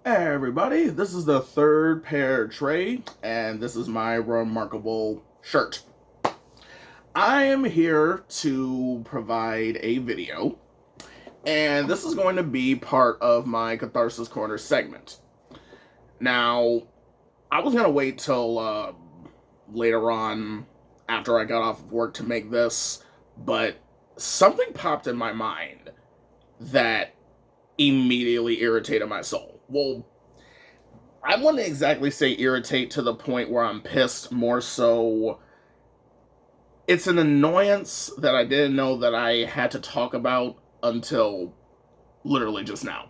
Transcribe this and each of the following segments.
Hey everybody, this is the third pair tray, and this is my remarkable shirt. I am here to provide a video, and this is going to be part of my Catharsis Corner segment. Now, I was going to wait till later on after I got off of work to make this, but something popped in my mind that immediately irritated my soul. Well, I wouldn't exactly say irritate to the point where I'm pissed, more so it's an annoyance that I didn't know that I had to talk about until literally just now.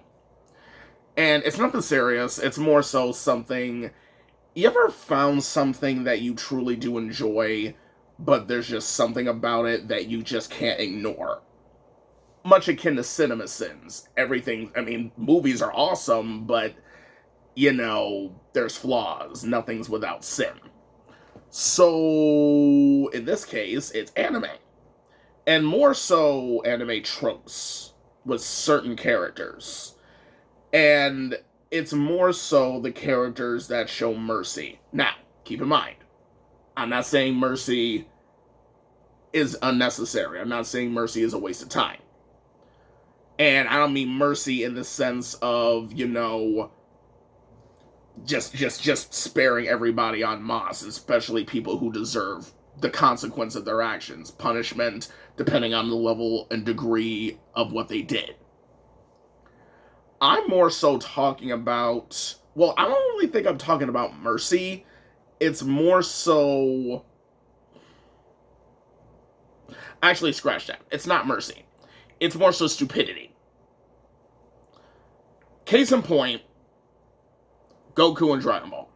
And it's nothing serious, it's more so something. You ever found something that you truly do enjoy, but there's just something about it that you just can't ignore? Much akin to cinema sins. Everything, I mean, movies are awesome, but there's flaws. Nothing's without sin. So, in this case, it's anime. And more so, anime tropes with certain characters. And it's more so the characters that show mercy. Now, keep in mind, I'm not saying mercy is unnecessary. I'm not saying mercy is a waste of time. And I don't mean mercy in the sense of, just sparing everybody en masse, especially people who deserve the consequence of their actions, punishment, depending on the level and degree of what they did. I'm more so talking about, well, I don't really think I'm talking about mercy. It's more so, actually, scratch that. It's not mercy. It's more so stupidity. Case in point, Goku in Dragon Ball.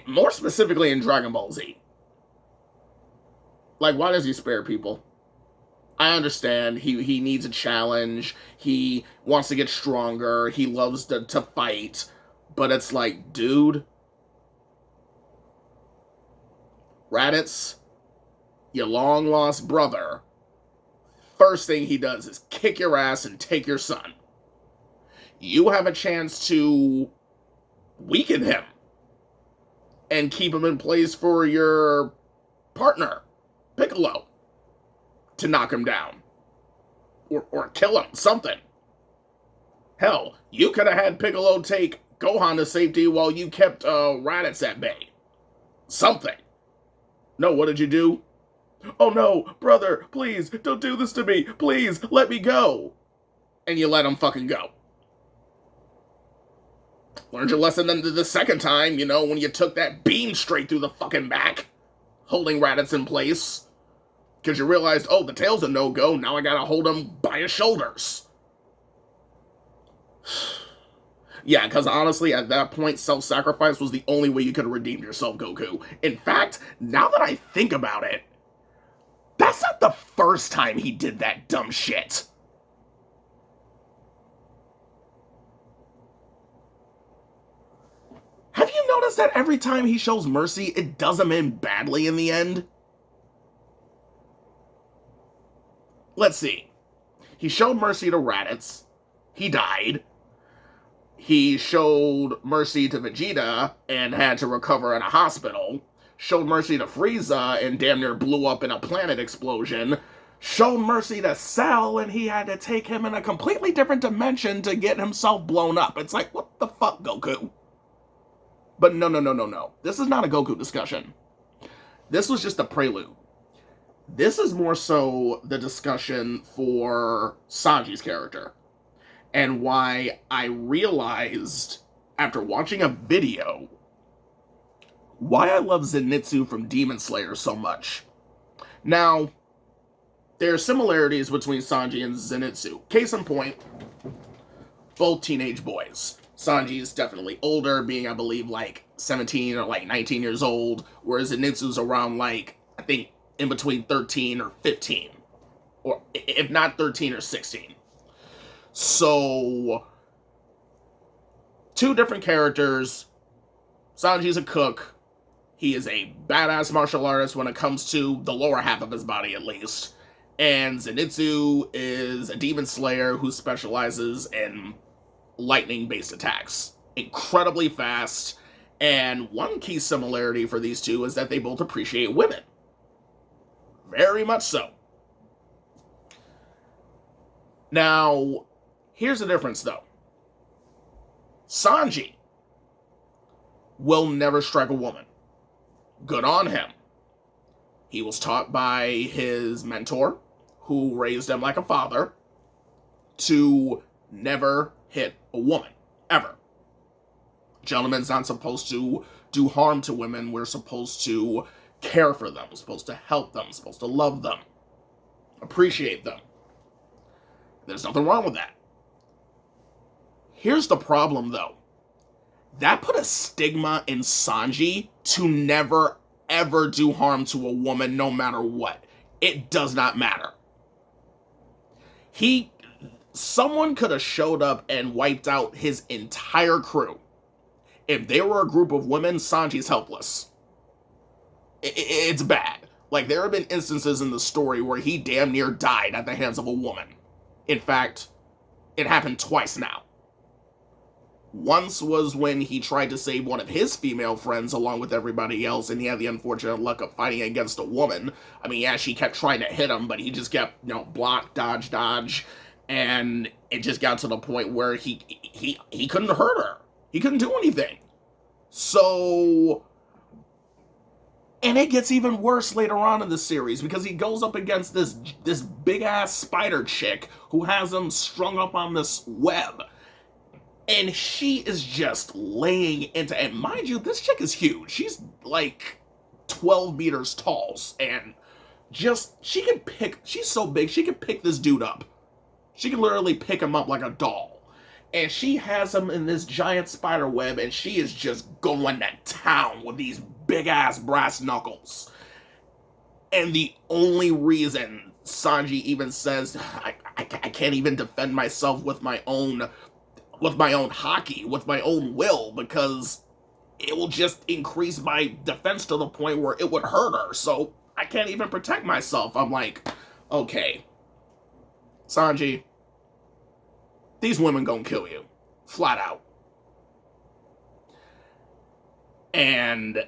More specifically in Dragon Ball Z. Like, why does he spare people? I understand he needs a challenge. He wants to get stronger. He loves to fight. But it's like, dude, Raditz, your long-lost brother, first thing he does is kick your ass and take your son. You have a chance to weaken him and keep him in place for your partner, Piccolo, to knock him down. Or kill him, something. Hell, you could have had Piccolo take Gohan to safety while you kept Raditz at bay. Something. No, what did you do? Oh no, brother, please, don't do this to me. Please, let me go. And you let him fucking go. Learned your lesson the second time, when you took that beam straight through the fucking back, holding Raditz in place. Because you realized, oh, the tail's a no-go, now I gotta hold him by his shoulders. Yeah, because honestly, at that point, self-sacrifice was the only way you could have redeemed yourself, Goku. In fact, now that I think about it, that's not the first time he did that dumb shit. Have you noticed that every time he shows mercy, it does him in badly in the end? Let's see. He showed mercy to Raditz. He died. He showed mercy to Vegeta and had to recover in a hospital. Showed mercy to Frieza and damn near blew up in a planet explosion. Showed mercy to Cell and he had to take him in a completely different dimension to get himself blown up. It's like, what the fuck, Goku? But no. This is not a Goku discussion. This was just a prelude. This is more so the discussion for Sanji's character. And why I realized, after watching a video, why I love Zenitsu from Demon Slayer so much. Now, there are similarities between Sanji and Zenitsu. Case in point, both teenage boys. Sanji is definitely older, being, I believe, like 17 or like 19 years old, whereas Zenitsu's around, like, I think, in between 13 or 15. Or, if not 13 or 16. So, two different characters. Sanji's a cook. He is a badass martial artist when it comes to the lower half of his body, at least. And Zenitsu is a demon slayer who specializes in lightning-based attacks. incredibly fast. And one key similarity for these two is that they both appreciate women. Very much so. Now, here's the difference though. Sanji will never strike a woman. Good on him. He was taught by his mentor, who raised him like a father, to never hit a woman, ever. Gentlemen's not supposed to do harm to women. We're supposed to care for them. We're supposed to help them. We're supposed to love them. Appreciate them. There's nothing wrong with that. Here's the problem, though. That put a stigma in Sanji to never, ever do harm to a woman, no matter what. It does not matter. Someone could have showed up and wiped out his entire crew. If they were a group of women, Sanji's helpless. It's bad. Like, there have been instances in the story where he damn near died at the hands of a woman. In fact, it happened twice now. Once was when he tried to save one of his female friends along with everybody else, and he had the unfortunate luck of fighting against a woman. I mean, yeah, she kept trying to hit him, but he just kept, block, dodge, and it just got to the point where he couldn't hurt her. He couldn't do anything. So, and it gets even worse later on in the series, because he goes up against this big-ass spider chick who has him strung up on this web. And she is just laying into, and mind you, this chick is huge. She's like 12 meters tall, and she's so big, she can pick this dude up. She can literally pick him up like a doll. And she has him in this giant spider web, and she is just going to town with these big-ass brass knuckles. And the only reason Sanji even says, I can't even defend myself with my own hockey, with my own will, because it will just increase my defense to the point where it would hurt her, so I can't even protect myself. I'm like, okay, Sanji, these women gonna kill you, flat out. And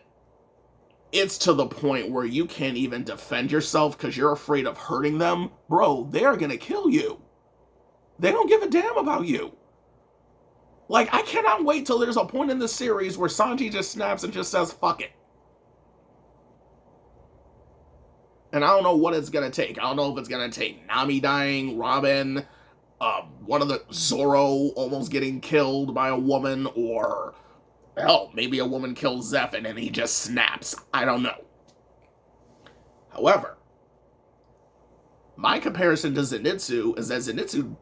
it's to the point where you can't even defend yourself because you're afraid of hurting them. Bro, they're gonna kill you. They don't give a damn about you. Like, I cannot wait till there's a point in the series where Sanji just snaps and just says, fuck it. And I don't know what it's gonna take. I don't know if it's gonna take Nami dying, Robin, one of the Zoro almost getting killed by a woman, or hell, maybe a woman kills Zephyr and he just snaps. I don't know. However, my comparison to Zenitsu is that Zenitsu,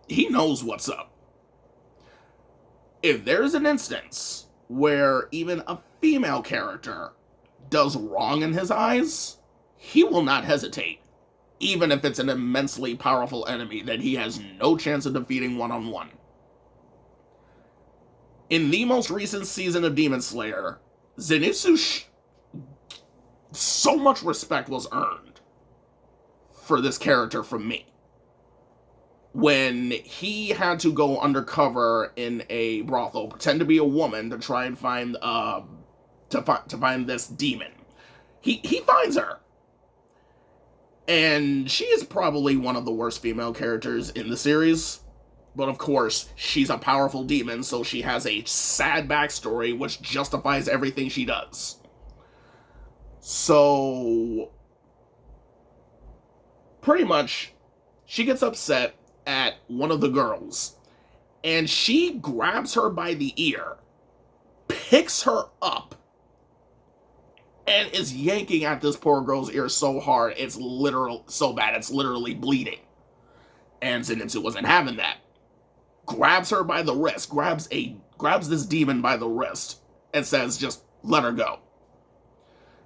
he knows what's up. If there's an instance where even a female character does wrong in his eyes, he will not hesitate, even if it's an immensely powerful enemy that he has no chance of defeating one-on-one. In the most recent season of Demon Slayer, Zenitsu, so much respect was earned for this character from me. When he had to go undercover in a brothel, pretend to be a woman to try and find find this demon, he finds her, and she is probably one of the worst female characters in the series. But of course, she's a powerful demon, so she has a sad backstory which justifies everything she does. So, pretty much, she gets upset at one of the girls, and she grabs her by the ear, picks her up, and is yanking at this poor girl's ear so hard, it's literally bleeding. And Zenitsu wasn't having that. Grabs her by the wrist, grabs this demon by the wrist, and says, just let her go.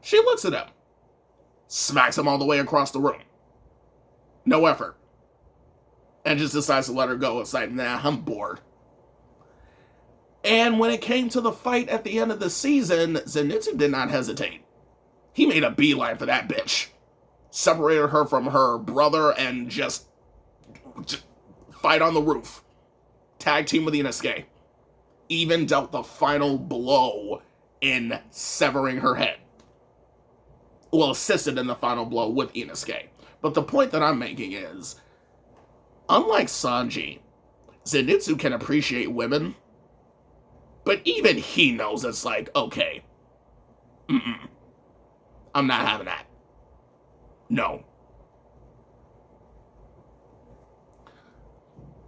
She looks at him, smacks him all the way across the room. No effort. And just decides to let her go. It's like, nah, I'm bored. And when it came to the fight at the end of the season, Zenitsu did not hesitate. He made a beeline for that bitch. Separated her from her brother and just fight on the roof. Tag team with Inosuke. even dealt the final blow in severing her head. Well, assisted in the final blow with Inosuke. But the point that I'm making is, unlike Sanji, Zenitsu can appreciate women, but even he knows it's like, okay, I'm not having that. No.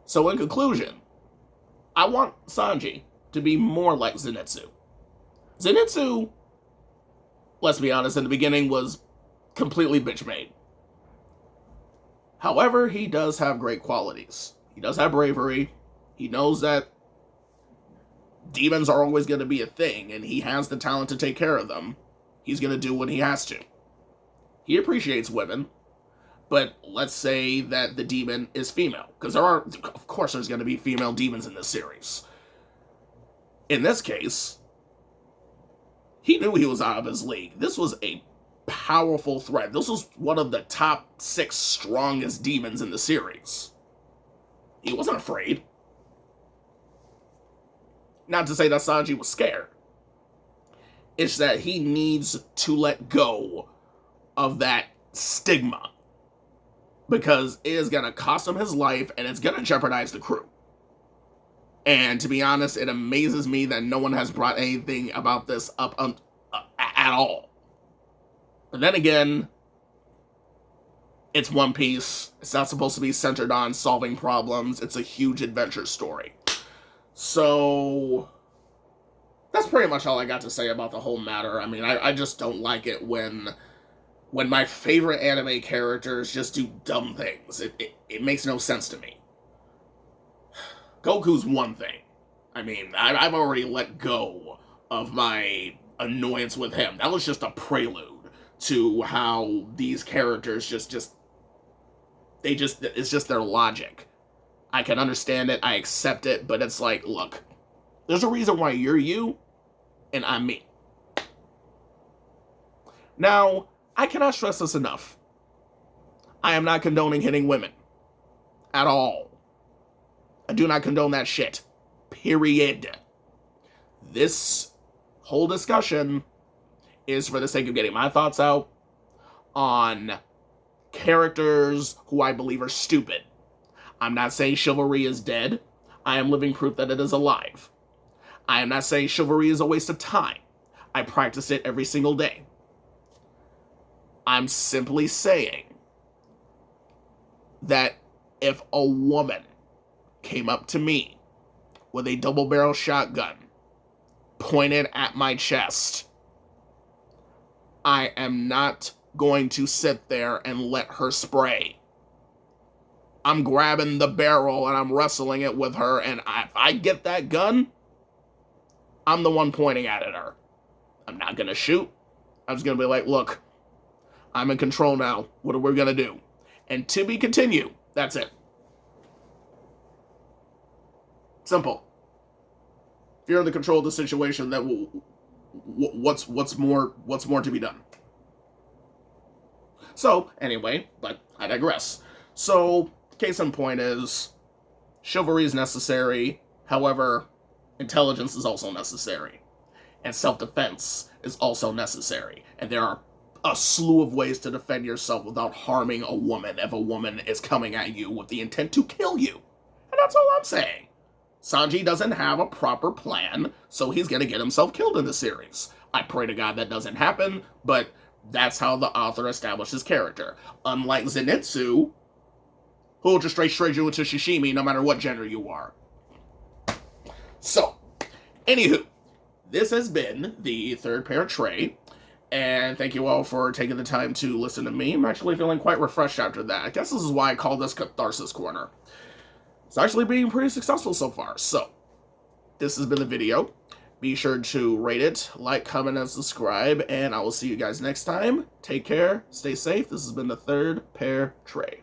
So in conclusion, I want Sanji to be more like Zenitsu. Zenitsu, let's be honest, in the beginning was completely bitch-made. However, he does have great qualities. He does have bravery. He knows that demons are always going to be a thing, and he has the talent to take care of them. He's going to do what he has to. He appreciates women, but let's say that the demon is female, because of course there's going to be female demons in this series. In this case, he knew he was out of his league. This was a powerful threat. This was one of the top 6 strongest demons in the series. He wasn't afraid. Not to say that Sanji was scared. It's that he needs to let go of that stigma, because it is going to cost him his life and it's going to jeopardize the crew. And to be honest, it amazes me that no one has brought anything about this up at all. But then again, it's One Piece. It's not supposed to be centered on solving problems. It's a huge adventure story. So that's pretty much all I got to say about the whole matter. I mean, I just don't like it when my favorite anime characters just do dumb things. It makes no sense to me. Goku's one thing. I mean, I've already let go of my annoyance with him. That was just a prelude to how these characters it's just their logic. I can understand it, I accept it, but it's like, look, there's a reason why you're you, and I'm me. Now, I cannot stress this enough. I am not condoning hitting women. At all. I do not condone that shit. Period. This whole discussion is for the sake of getting my thoughts out on characters who I believe are stupid. I'm not saying chivalry is dead. I am living proof that it is alive. I am not saying chivalry is a waste of time. I practice it every single day. I'm simply saying that if a woman came up to me with a double-barrel shotgun pointed at my chest, I am not going to sit there and let her spray. I'm grabbing the barrel and I'm wrestling it with her, and if I get that gun, I'm the one pointing at her. I'm not going to shoot. I'm just going to be like, look, I'm in control now. What are we going to do? And to be continued. That's it. Simple. If you're in the control of the situation, then what's more to be done? So, anyway, but I digress. So, case in point is, chivalry is necessary. However, intelligence is also necessary. And self-defense is also necessary. And there are a slew of ways to defend yourself without harming a woman if a woman is coming at you with the intent to kill you. And that's all I'm saying. Sanji doesn't have a proper plan, so he's going to get himself killed in the series. I pray to God that doesn't happen, but that's how the author established his character. Unlike Zenitsu, who will just straight you into Shishimi no matter what gender you are. So, anywho, this has been the third pair tray, and thank you all for taking the time to listen to me. I'm actually feeling quite refreshed after that. I guess this is why I call this Catharsis Corner. It's actually being pretty successful so far. So, this has been the video. Be sure to rate it, like, comment, and subscribe, and I will see you guys next time. Take care, stay safe. This has been the third pair tray.